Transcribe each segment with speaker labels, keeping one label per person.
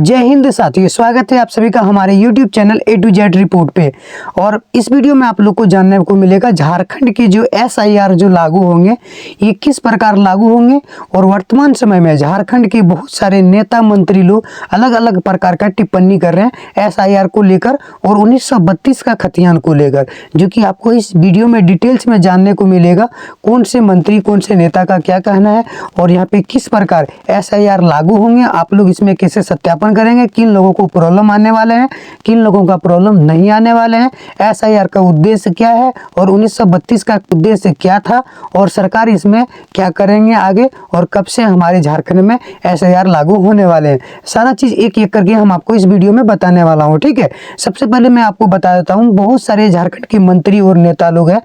Speaker 1: जय हिंद साथियों, स्वागत है आप सभी का हमारे YouTube channel A to Z report पे। और इस वीडियो में आप लोग को जानने को मिलेगा झारखंड के जो SIR जो लागू होंगे ये किस प्रकार लागू होंगे। और वर्तमान समय में झारखंड के बहुत सारे नेता मंत्री लोग अलग अलग प्रकार का टिप्पणी कर रहे हैं SIR को लेकर और 1932 का खतियान को लेकर, जो कि आपको इस वीडियो में डिटेल्स में जानने को मिलेगा कौन से मंत्री कौन से नेता का क्या कहना है और यहाँ पे किस प्रकार SIR लागू होंगे। आप लोग इसमें कैसे सत्यापन करेंगे, किन लोगों को प्रॉब्लम आने वाले हैं, किन लोगों का प्रॉब्लम नहीं आने वाले हैं, SIR का उद्देश्य क्या है और 1932 का उद्देश्य क्या था और सरकार इसमें क्या करेंगे आगे और कब से हमारे झारखंड में SIR लागू होने वाले हैं। सारा चीज एक एक करके हम आपको इस वीडियो में बताने वाला हूं। ठीक है, सबसे पहले मैं आपको बता देता हूं, बहुत सारे झारखंड के मंत्री और नेता लोग हैं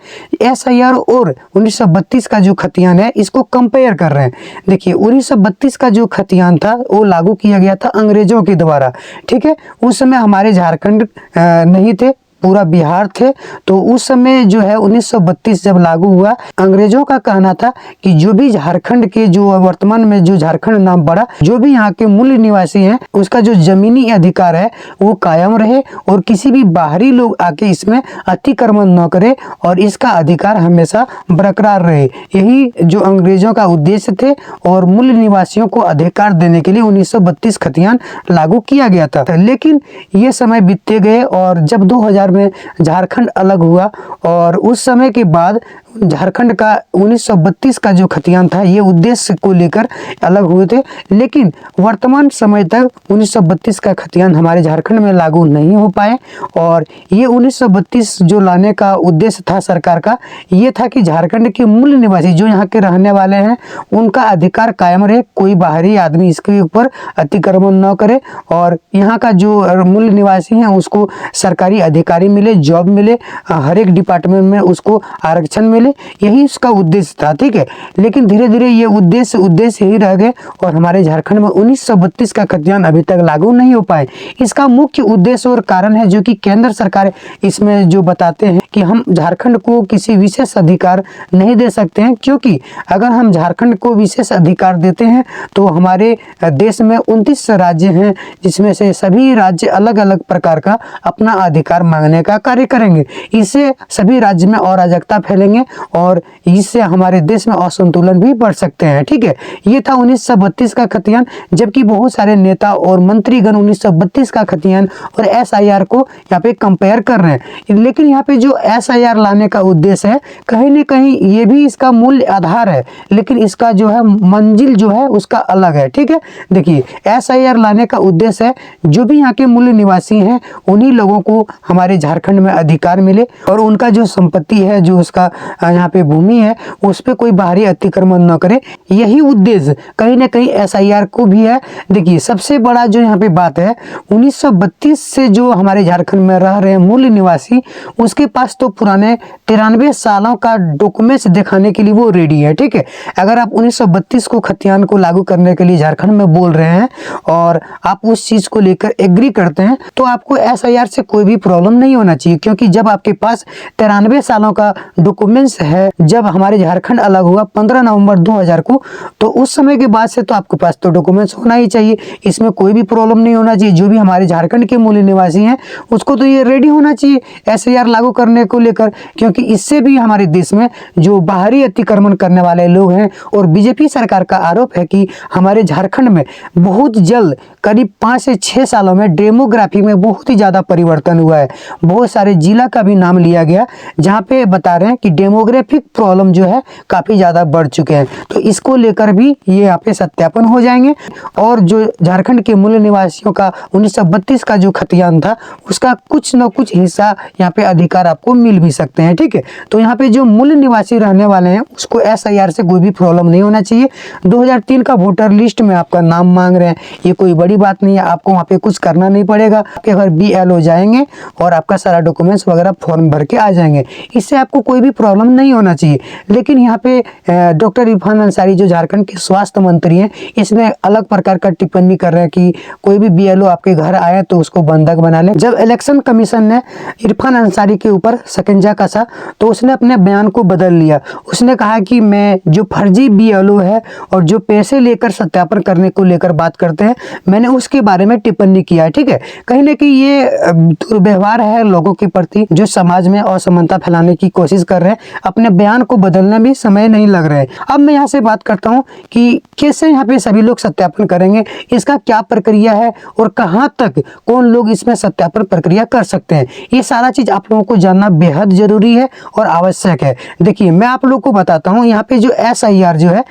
Speaker 1: SIR और 1932 का जो खतियान है इसको कंपेयर कर रहे हैं। देखिए 1932 का जो खतियान था वो लागू किया गया था अंग्रेजों के द्वारा। ठीक है, उस समय हमारे झारखंड नहीं थे, पूरा बिहार थे। तो उस समय जो है 1932 जब लागू हुआ, अंग्रेजों का कहना था कि जो भी झारखंड के जो वर्तमान में जो झारखंड नाम पड़ा, जो भी यहाँ के मूल निवासी हैं उसका जो जमीनी अधिकार है वो कायम रहे और किसी भी बाहरी लोग आके इसमें अतिक्रमण न करे और इसका अधिकार हमेशा बरकरार रहे। यही जो अंग्रेजों का उद्देश्य थे और मूल निवासियों को अधिकार देने के लिए 1932 खतियान लागू किया गया था। लेकिन ये समय बीतते गए और जब 2000 में झारखंड अलग हुआ और उस समय के बाद झारखंड का 1932 का जो खतियान था ये उद्देश्य को लेकर अलग हुए थे। लेकिन वर्तमान समय तक 1932 का खतियान हमारे झारखंड में लागू नहीं हो पाए और ये 1932 जो लाने का उद्देश्य था सरकार का, ये था कि झारखंड के मूल निवासी जो यहाँ के रहने वाले हैं उनका अधिकार कायम रहे, कोई बाहरी आदमी इसके ऊपर अतिक्रमण न करे और यहाँ का जो मूल निवासी हैं उसको सरकारी अधिकारी मिले, जॉब मिले, हर एक डिपार्टमेंट में उसको आरक्षण मिले। यही इसका उद्देश्य था। ठीक है, लेकिन धीरे धीरे ये उद्देश्य ही रह गए और हमारे झारखंड में 1932 का खतियान अभी तक लागू नहीं हो पाए। इसका मुख्य उद्देश्य और कारण है जो कि केंद्र सरकार इसमें जो बताते हैं कि हम झारखंड को किसी विशेष अधिकार नहीं दे सकते हैं, क्योंकि अगर हम झारखंड को विशेष अधिकार देते हैं तो हमारे देश में 29 राज्य हैं जिसमें से सभी राज्य अलग अलग प्रकार का अपना अधिकार मांगने का कार्य करेंगे। इससे सभी राज्य में अराजकता फैलेंगे और इससे हमारे देश में असंतुलन भी बढ़ सकते हैं। ठीक है, ये था 1932 का खतियान, जबकि बहुत सारे नेता और मंत्रीगण 1932 का खतियान और SIR को यहाँ पे कंपेयर कर रहे हैं। लेकिन यहाँ पे जो SIR लाने का उद्देश्य है कहीं न कहीं ये भी इसका मूल्य आधार है, लेकिन इसका जो है मंजिल जो है उसका अलग है। ठीक है, देखिए SIR लाने का उद्देश्य है जो भी यहाँ के मूल निवासी हैं उन्हीं लोगों को हमारे झारखंड में अधिकार मिले और उनका जो संपत्ति है, जो उसका यहाँ पे भूमि है, उस पे कोई बाहरी अतिक्रमण न करे। यही उद्देश्य कहीं ना कहीं SIR को भी है। देखिए सबसे बड़ा जो यहाँ पे बात है, 1932 से जो हमारे झारखंड में रह रहे हैं मूल निवासी, उसके पास तो पुराने 93 सालों का डॉक्यूमेंट्स दिखाने के लिए वो रेडी है। ठीक है, अगर आप 1932 को खतियान को लागू करने के लिए झारखंड में बोल रहे हैं और आप उस चीज को लेकर एग्री करते हैं तो आपको SIR से कोई भी प्रॉब्लम नहीं होना चाहिए, क्योंकि जब आपके पास 93 सालों का डॉक्यूमेंट्स है, जब हमारे झारखंड अलग हुआ 15 नवंबर 2000 को, तो उस समय के बाद से तो आपके पास तो डॉक्यूमेंट्स होना ही चाहिए। इसमें कोई भी प्रॉब्लम नहीं होना चाहिए। जो भी हमारे झारखंड के मूल निवासी हैं उसको तो ये रेडी होना चाहिए SIR लागू करने को लेकर, क्योंकि इससे भी हमारे देश में जो बाहरी अतिक्रमण करने वाले लोग हैं और बीजेपी सरकार का आरोप है कि हमारे झारखंड में बहुत जल्द करीब 5 से 6 सालों में डेमोग्राफी में बहुत ही ज़्यादा परिवर्तन हुआ है। बहुत सारे जिला का भी नाम लिया गया जहाँ पे बता रहे हैं कि डेमोग्राफिक प्रॉब्लम जो है काफ़ी ज़्यादा बढ़ चुके हैं। तो इसको लेकर भी ये यहाँ पे सत्यापन हो जाएंगे और जो झारखंड के मूल निवासियों का 1932 का जो खतियान था उसका कुछ न कुछ हिस्सा यहाँ पे अधिकार आपको मिल भी सकते हैं। ठीक है, तो यहाँ पे जो मूल निवासी रहने वाले हैं उसको SIR से कोई भी प्रॉब्लम नहीं होना चाहिए। 2003 का वोटर लिस्ट में आपका नाम मांग रहे हैं, ये कोई बड़ी बात नहीं है, आपको वहाँ पे कुछ करना नहीं पड़ेगा। आपके घर BLO जाएंगे और आपका सारा डॉक्यूमेंट्स वगैरह फॉर्म भर के आ जाएंगे, इससे आपको कोई भी प्रॉब्लम नहीं होना चाहिए। लेकिन यहाँ पे डॉक्टर इरफान अंसारी जो झारखंड के स्वास्थ्य मंत्री हैं, इसमें अलग प्रकार का टिप्पणी कर रहे हैं कि कोई भी BLO आपके घर आए तो उसको बंधक बना ले। जब इलेक्शन कमीशन ने इरफान अंसारी के ऊपर पर सकंजा कसा, तो उसने अपने बयान को बदल लिया। उसने कहा कि मैं जो फर्जी BLO है और जो पैसे लेकर सत्यापन करने को लेकर बात करते हैं, मैंने उसके बारे में टिप्पणी किया है। ठीक है, कहीं ना कहीं ये दुर्व्यवहार है लोगों के प्रति, जो समाज में असमानता फैलाने की कोशिश कर रहे हैं। अपने बयान को बदलने में समय नहीं लग रहा है। अब मैं यहाँ से बात करता हूँ कि कैसे यहाँ पे सभी लोग सत्यापन करेंगे, इसका क्या प्रक्रिया है और कहाँ तक कौन लोग इसमें सत्यापन प्रक्रिया कर सकते हैं। ये सारा चीज आप लोगों को जानना बेहद जरूरी है और आवश्यक है। देखिए, मैं आप लोगों को बताता हूँ, यहाँ पे जो SIR जो है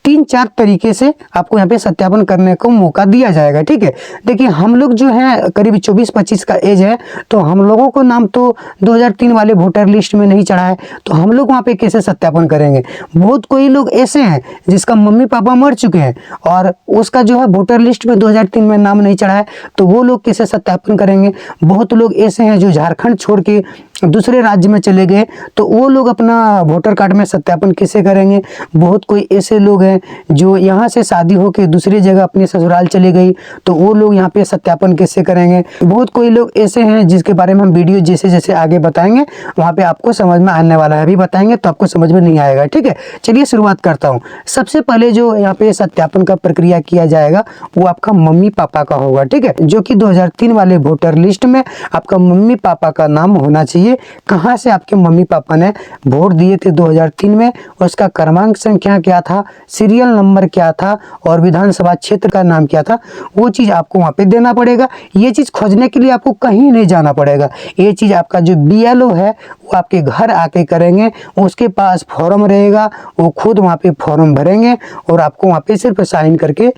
Speaker 1: 3-4 तरीके से आपको यहाँ पे सत्यापन करने को मौका दिया जाएगा। ठीक है, देखिए हम लोग जो हैं करीब 24-25 का एज है, तो हम लोगों को नाम तो 2003 वाले वोटर लिस्ट में नहीं चढ़ा है, तो हम लोग वहाँ पे कैसे सत्यापन करेंगे। बहुत कोई लोग ऐसे हैं जिसका मम्मी पापा मर चुके हैं और उसका जो है वोटर लिस्ट में 2003 में नाम नहीं चढ़ा है, तो वो लोग कैसे सत्यापन करेंगे। बहुत लोग ऐसे हैं जो झारखंड छोड़ के दूसरे राज्य में चले गए, तो वो लोग अपना वोटर कार्ड में सत्यापन कैसे करेंगे। बहुत कोई ऐसे लोग हैं जो यहाँ से शादी होकर दूसरी जगह अपने ससुराल चले गई, तो वो लोग यहाँ पे सत्यापन कैसे करेंगे। बहुत कोई लोग ऐसे हैं जिसके बारे में हम वीडियो जैसे जैसे आगे बताएंगे वहाँ पे आपको समझ में आने वाला है। अभी बताएंगे तो आपको समझ में नहीं आएगा। ठीक है, चलिए शुरुआत करता हूँ। सबसे पहले जो यहाँ पे सत्यापन का प्रक्रिया किया जाएगा वो आपका मम्मी पापा का होगा। ठीक है, जो कि 2003 वाले वोटर लिस्ट में आपका मम्मी पापा का नाम होना चाहिए। कहाँ से आपके मम्मी पापा ने वोट दिए थे 2003 में, उसका क्रमांक संख्या क्या था, सीरियल नंबर क्या था और विधानसभा क्षेत्र का नाम क्या था, वो चीज आपको वहां पे देना पड़ेगा। ये चीज खोजने के लिए आपको कहीं नहीं जाना पड़ेगा। ये चीज आपका जो BLO है वो आपके घर आके करेंगे। उसके पास फॉर्म रहेगा, वो खुद वहां पे फॉर्म भरेंगे और आपको वहां पे सिर्फ साइन करके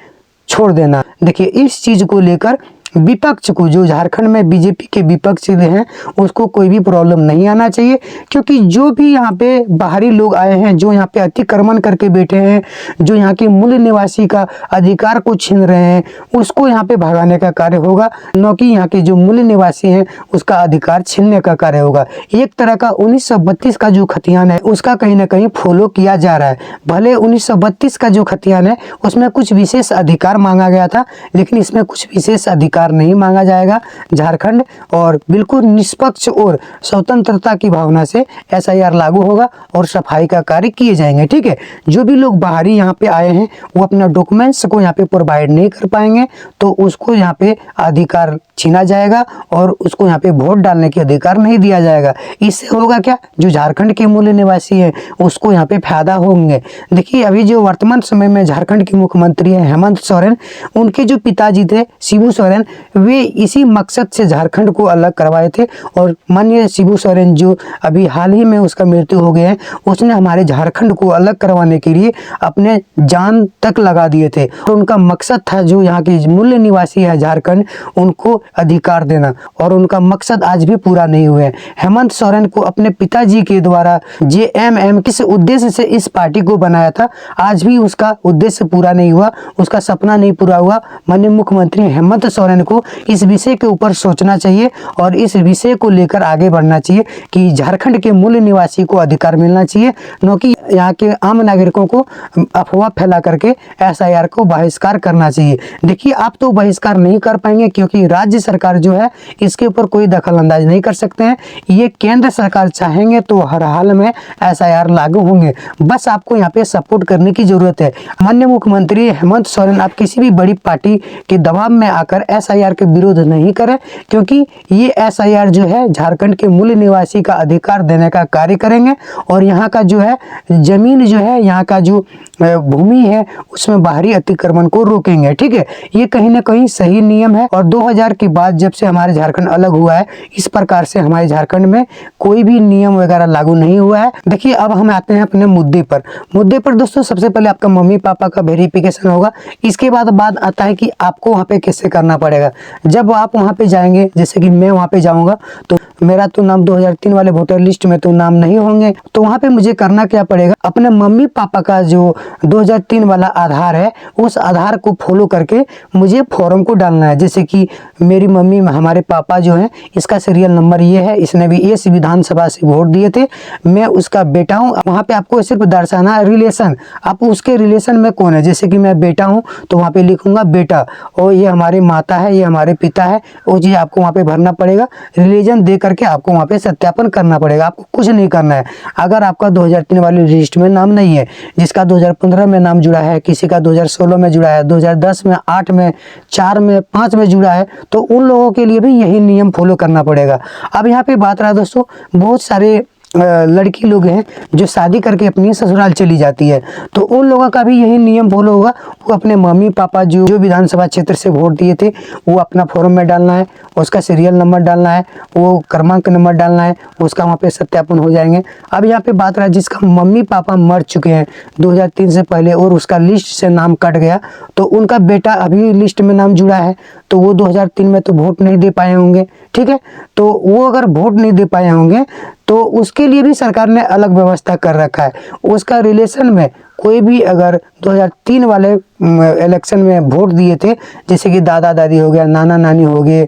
Speaker 1: छोड़ देना। देखिए, इस चीज को लेकर विपक्ष को, जो झारखंड में BJP के विपक्ष हैं, उसको कोई भी प्रॉब्लम नहीं आना चाहिए, क्योंकि जो भी यहाँ पे बाहरी लोग आए हैं, जो यहाँ पे अतिक्रमण करके बैठे हैं, जो यहाँ के मूल निवासी का अधिकार को छीन रहे हैं, उसको यहाँ पे भगाने का कार्य होगा, न कि यहाँ के जो मूल निवासी हैं उसका अधिकार छीनने का कार्य होगा। एक तरह का 1932 का जो खतियान है उसका कहीं ना कहीं फॉलो किया जा रहा है। भले 1932 का जो खतियान है उसमें कुछ विशेष अधिकार मांगा गया था, लेकिन इसमें कुछ विशेष अधिकार नहीं मांगा जाएगा। झारखंड और बिल्कुल निष्पक्ष और स्वतंत्रता की भावना से SIR लागू होगा और सफाई का कार्य किए जाएंगे। ठीक है, जो भी लोग बाहरी यहाँ पे आए हैं वो अपना डॉक्यूमेंट्स को यहाँ पे प्रोवाइड नहीं कर पाएंगे, तो उसको यहाँ पे अधिकार छीना जाएगा और उसको यहाँ पे वोट डालने के अधिकार नहीं दिया जाएगा। इससे होगा क्या, जो झारखंड के मूल निवासी हैं उसको यहाँ पे फायदा होंगे। देखिए, अभी जो वर्तमान समय में झारखंड के मुख्यमंत्री हैं हेमंत सोरेन, उनके जो पिताजी थे शिबू सोरेन, वे इसी मकसद से झारखंड को अलग करवाए थे। और माननीय शिबू सोरेन जो अभी हाल ही में उसका मृत्यु हो गया है, उसने हमारे झारखंड को अलग करवाने के लिए अपने जान तक लगा दिए थे। तो उनका मकसद था जो यहाँ के मूल निवासी है झारखंड, उनको अधिकार देना, और उनका मकसद आज भी पूरा नहीं हुआ है। हेमंत सोरेन को अपने पिताजी के द्वारा JMM किस उद्देश्य से इस पार्टी को बनाया था, आज भी उसका उद्देश्य पूरा नहीं हुआ, उसका सपना नहीं पूरा हुआ। माननीय मुख्यमंत्री हेमंत सोरेन को इस विषय के ऊपर सोचना चाहिए और इस विषय को लेकर आगे बढ़ना चाहिए कि झारखंड के मूल निवासी को अधिकार मिलना चाहिए, न कि यहाँ के आम नागरिकों को अफवाह फैला करके SIR को बहिष्कार करना चाहिए। देखिए, आप तो बहिष्कार नहीं कर पाएंगे क्योंकि राज्य सरकार जो है इसके ऊपर कोई दखल अंदाज नहीं कर सकते हैं। ये केंद्र सरकार चाहेंगे तो हर हाल में SIR लागू होंगे, बस आपको यहाँ पे सपोर्ट करने की जरूरत है। माननीय मुख्यमंत्री हेमंत सोरेन, आप किसी भी बड़ी पार्टी के दबाव में आकर SIR के विरोध नहीं करें, क्योंकि ये SIR जो है झारखंड के मूल निवासी का अधिकार देने का कार्य करेंगे और यहाँ का जो है जमीन जो है, यहाँ का जो भूमि है उसमें बाहरी अतिक्रमण को रोकेंगे। ठीक है, ये कहीं ना कहीं सही नियम है। और 2000 के बाद जब से हमारे झारखंड अलग हुआ है, इस प्रकार से हमारे झारखंड में कोई भी नियम वगैरह लागू नहीं हुआ है। देखिए, अब हम आते हैं अपने मुद्दे पर दोस्तों, सबसे पहले आपका मम्मी पापा का वेरिफिकेशन होगा। इसके बाद बात आता है कि आपको वहाँ पे कैसे करना पड़ेगा। जब आप वहाँ पे जाएंगे, जैसे कि मैं वहाँ पे जाऊँगा, तो मेरा तो नाम 2003 वाले वोटर लिस्ट में तो नाम नहीं होंगे, तो वहाँ पे मुझे करना क्या पड़ेगा, अपने मम्मी पापा का जो 2003 वाला आधार है उस आधार को फॉलो करके मुझे फॉर्म को डालना है। जैसे कि मेरी मम्मी हमारे पापा जो हैं, इसका सीरियल नंबर ये है, इसने भी इस विधानसभा से वोट दिए थे, मैं उसका बेटा हूँ। वहाँ पे आपको सिर्फ दर्शाना रिलेशन, आप उसके रिलेशन में कौन है। जैसे कि मैं बेटा हूँ तो वहाँ पे लिखूंगा बेटा, और ये हमारी माता है, ये हमारे पिता है, वो चीज़ आपको वहाँ पे भरना पड़ेगा। रिलीजन दे करके आपको वहाँ पे सत्यापन करना पड़ेगा, आपको कुछ नहीं करना है। अगर आपका 2003 वाली लिस्ट में नाम नहीं है, जिसका 2015 में नाम जुड़ा है, किसी का 2016 में जुड़ा है, 2010 में, 8 में, 4 में, 5 में जुड़ा है, तो उन लोगों के लिए भी यही नियम फॉलो करना पड़ेगा। अब यहाँ पे बात रहा दोस्तों, बहुत सारे लड़की लोग हैं जो शादी करके अपनी ससुराल चली जाती है, तो उन लोगों का भी यही नियम फॉलो होगा। वो अपने मम्मी पापा जो विधानसभा क्षेत्र से वोट दिए थे, वो अपना फॉर्म में डालना है, उसका सीरियल नंबर डालना है, वो क्रमांक नंबर डालना है, उसका वहाँ पे सत्यापन हो जाएंगे। अब यहाँ पे बात रहा जिसका मम्मी पापा मर चुके हैं 2003 से पहले और उसका लिस्ट से नाम कट गया, तो उनका बेटा अभी लिस्ट में नाम जुड़ा है, तो वो 2003 में तो वोट नहीं दे पाए होंगे, ठीक है। तो वो अगर वोट नहीं दे पाए होंगे तो उसके लिए भी सरकार ने अलग व्यवस्था कर रखा है। उसका रिलेशन में कोई भी अगर 2003 वाले इलेक्शन में वोट दिए थे, जैसे कि दादा दादी हो गया, नाना नानी हो गए,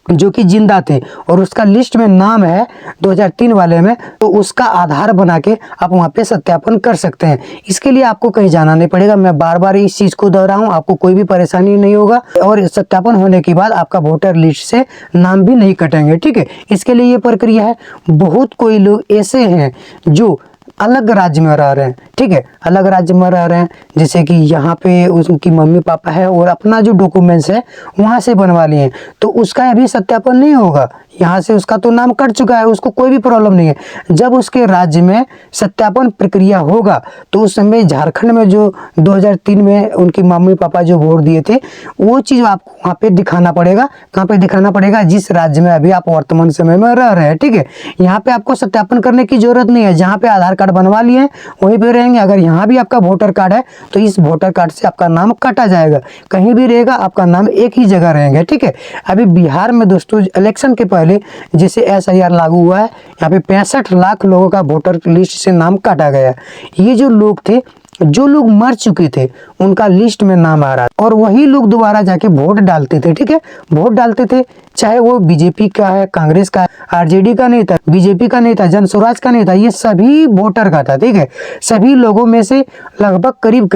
Speaker 1: जो कि जिंदा थे, और उसका लिस्ट में नाम है 2003 वाले में, तो उसका आधार बना के आप वहाँ पे सत्यापन कर सकते हैं। इसके लिए आपको कहीं जाना नहीं पड़ेगा। मैं बार बार इस चीज़ को दोहराऊं, आपको कोई भी परेशानी नहीं होगा, और सत्यापन होने के बाद आपका वोटर लिस्ट से नाम भी नहीं कटेंगे, ठीक है। इसके लिए ये प्रक्रिया है। बहुत कोई लोग ऐसे हैं जो अलग राज्य में रह रहे हैं, ठीक है, अलग राज्य में रह रहे हैं, जैसे कि यहाँ पे उनकी मम्मी पापा है और अपना जो डॉक्यूमेंट्स है वहाँ से बनवा लिए हैं, तो उसका अभी सत्यापन नहीं होगा। यहाँ से उसका तो नाम कट चुका है, उसको कोई भी प्रॉब्लम नहीं है। जब उसके राज्य में सत्यापन प्रक्रिया होगा तो उस समय झारखंड में जो 2003 में उनकी मम्मी पापा जो वोट दिए थे, वो चीज़ आपको वहाँ पे दिखाना पड़ेगा। कहाँ पे दिखाना पड़ेगा? जिस राज्य में अभी आप वर्तमान समय में रह रहे हैं, ठीक है। यहाँ पे आपको सत्यापन करने की जरूरत नहीं है। जहाँ पे आधार कार्ड बनवा लिए हैं वहीं पे रहेंगे। अगर यहाँ भी आपका वोटर कार्ड है तो इस वोटर कार्ड से आपका नाम काटा जाएगा, कहीं भी रहेगा आपका नाम एक ही जगह रहेंगे, ठीक है। अभी बिहार में दोस्तों इलेक्शन के पहले जैसे SIR लागू हुआ है, यहाँ पे 65 लाख लोगों का वोटर लिस्ट से नाम काटा गया। ये जो लोग थे, जो लोग मर चुके थे, उनका लिस्ट में नाम आ रहा है, और वही लोग दोबारा जाके वोट डालते थे, ठीक है। वोट डालते थे, चाहे वो बीजेपी का है, कांग्रेस का है, RJD का नहीं था, बीजेपी का नहीं था, जन स्वराज का नहीं था, ये सभी वोटर का था, ठीक है। सभी लोगों में से लगभग करीब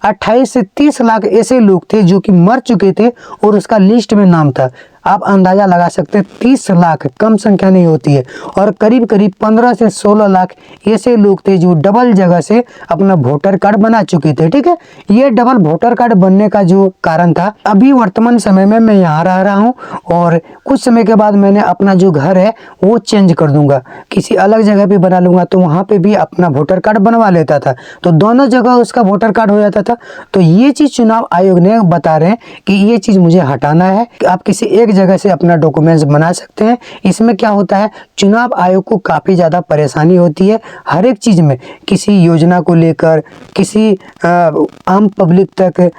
Speaker 1: 28 से 30 लाख ऐसे लोग थे जो कि मर चुके थे और उसका लिस्ट में नाम था। आप अंदाजा लगा सकते हैं, 30 लाख कम संख्या नहीं होती है। और करीब 15 से 16 लाख ऐसे लोग थे जो डबल जगह से अपना वोटर कार्ड बना चुके थे, ठीक है। ये डबल वोटर कार्ड बनने का जो कारण था, अभी वर्तमान समय में मैं यहाँ रह रहा हूँ और कुछ समय के बाद मैंने अपना जो घर है वो चेंज कर दूंगा, किसी अलग जगह पे बना लूंगा, तो वहाँ पे भी अपना वोटर कार्ड बनवा लेता था, तो दोनों जगह उसका वोटर कार्ड हो जाता था। तो ये चीज़ चुनाव आयोग ने बता रहे हैं कि ये चीज़ मुझे हटाना है, आप किसी एक जगह से अपना डॉक्यूमेंट्स बना सकते हैं। इसमें क्या होता है, चुनाव आयोग को काफ़ी ज़्यादा परेशानी होती है हर एक चीज़ में, किसी योजना को लेकर, किसी आम पब्लिक तक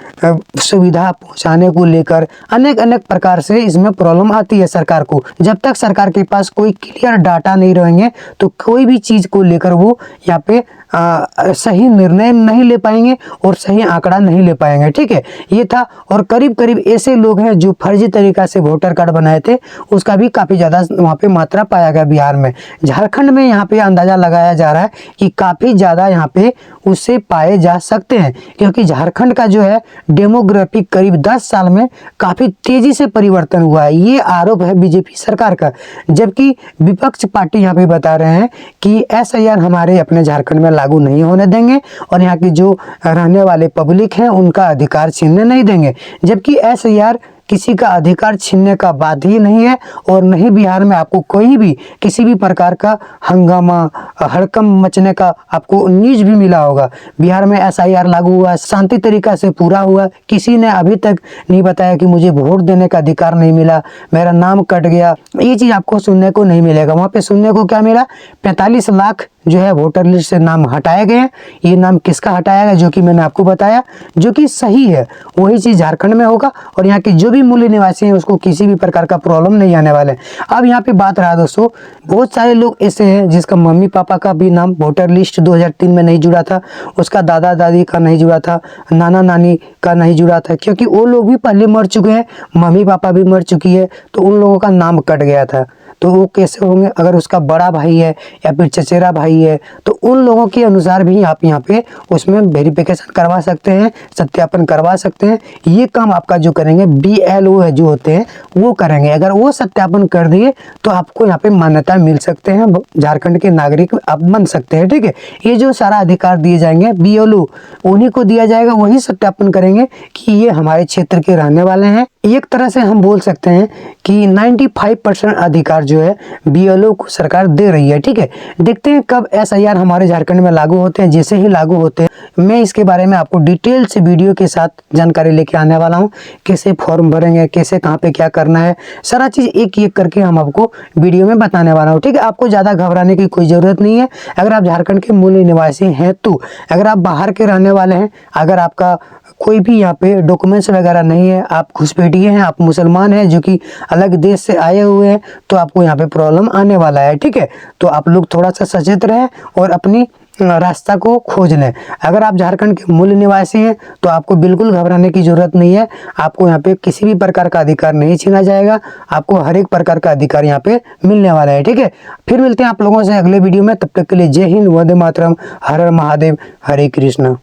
Speaker 1: सुविधा पहुंचाने को लेकर, अनेक प्रकार से इसमें प्रॉब्लम आती है सरकार को। जब तक सरकार के पास कोई क्लियर डाटा नहीं रहेंगे तो कोई भी चीज़ को लेकर वो यहाँ पे सही निर्णय नहीं ले पाएंगे और सही आंकड़ा नहीं ले पाएंगे, ठीक है। ये था। और करीब ऐसे लोग हैं जो फर्जी तरीका से वोटर कार्ड बनाए थे, उसका भी काफ़ी ज़्यादा वहाँ पे मात्रा पाया गया बिहार में। झारखंड में यहाँ पे अंदाज़ा लगाया जा रहा है कि काफ़ी ज़्यादा यहाँ पे उससे पाए जा सकते हैं, क्योंकि झारखंड का जो है डेमोग्राफिक करीब 10 साल में काफ़ी तेज़ी से परिवर्तन हुआ है। ये आरोप है बीजेपी सरकार का, जबकि विपक्ष पार्टी यहाँ पे बता रहे हैं कि SIR हमारे अपने झारखंड में लागू नहीं होने देंगे और यहाँ की जो रहने वाले पब्लिक हैं उनका अधिकार छीनने नहीं देंगे। जबकि SIR किसी का अधिकार छीनने का बात ही नहीं है, और नहीं बिहार में आपको कोई भी किसी भी प्रकार का हंगामा, हड़कंप मचने का आपको न्यूज भी मिला होगा। बिहार में SIR लागू हुआ, शांति तरीका से पूरा हुआ, किसी ने अभी तक नहीं बताया कि मुझे वोट देने का अधिकार नहीं मिला, मेरा नाम कट गया। ये चीज़ आपको सुनने को नहीं मिलेगा। वहाँ पे सुनने को क्या मिला, 45 लाख जो है वोटर लिस्ट से नाम हटाए गए हैं। ये नाम किसका हटाया गया, जो कि मैंने आपको बताया, जो कि सही है, वही चीज़ झारखंड में होगा और यहाँ के जो भी मूल निवासी हैं उसको किसी भी प्रकार का प्रॉब्लम नहीं आने वाले। अब यहाँ पे बात रहा दोस्तों, बहुत सारे लोग ऐसे हैं जिसका मम्मी पापा का भी नाम वोटर लिस्ट 2003 में नहीं जुड़ा था, उसका दादा दादी का नहीं जुड़ा था, नाना नानी का नहीं जुड़ा था, क्योंकि वो लोग भी पहले मर चुके हैं, मम्मी पापा भी मर चुकी है, तो उन लोगों का नाम कट गया था। तो वो कैसे होंगे, अगर उसका बड़ा भाई है या फिर चचेरा भाई है, तो उन लोगों के अनुसार भी आप यहाँ पे उसमें वेरिफिकेशन करवा सकते हैं, सत्यापन करवा सकते हैं। ये काम आपका जो करेंगे BLO है जो होते हैं वो करेंगे। अगर वो सत्यापन कर दिए तो आपको यहाँ पे मान्यता मिल सकते हैं, झारखंड के नागरिक आप बन सकते हैं। ठीक है, ये जो सारा अधिकार दिए जाएंगे BLO उन्हीं को दिया जाएगा, वही सत्यापन करेंगे कि ये हमारे क्षेत्र के रहने वाले हैं। एक तरह से हम बोल सकते हैं कि 95% अधिकार जो है BLO को सरकार दे रही है। ठीक है, देखते हैं कब SIR हमारे झारखंड में लागू होते हैं। जैसे ही लागू होते हैं मैं इसके बारे में आपको डिटेल से वीडियो के साथ जानकारी लेके आने वाला हूँ, कैसे फॉर्म भरेंगे, कैसे कहाँ पे क्या करना है, सारा चीज़ एक एक करके हम आपको वीडियो में बताने वाला हूँ। ठीक है, आपको ज़्यादा घबराने की कोई ज़रूरत नहीं है। अगर आप झारखंड के मूल निवासी हैं, तो अगर आप बाहर के रहने वाले हैं, अगर आपका कोई भी यहाँ पे डॉक्यूमेंट्स वगैरह नहीं है, आप घुसपैठिए हैं, आप मुसलमान हैं जो कि अलग देश से आए हुए हैं, तो आपको यहाँ पे प्रॉब्लम आने वाला है। ठीक है, तो आप लोग थोड़ा सा सचेत रहें और अपनी रास्ता को खोज लें। अगर आप झारखंड के मूल निवासी हैं तो आपको बिल्कुल घबराने की ज़रूरत नहीं है। आपको यहाँ पे किसी भी प्रकार का अधिकार नहीं छीना जाएगा, आपको हर एक प्रकार का अधिकार यहाँ पे मिलने वाला है। ठीक है, फिर मिलते हैं आप लोगों से अगले वीडियो में, तब तक के लिए जय हिंद, वंदे मातरम, हर हर महादेव, हरे कृष्णा।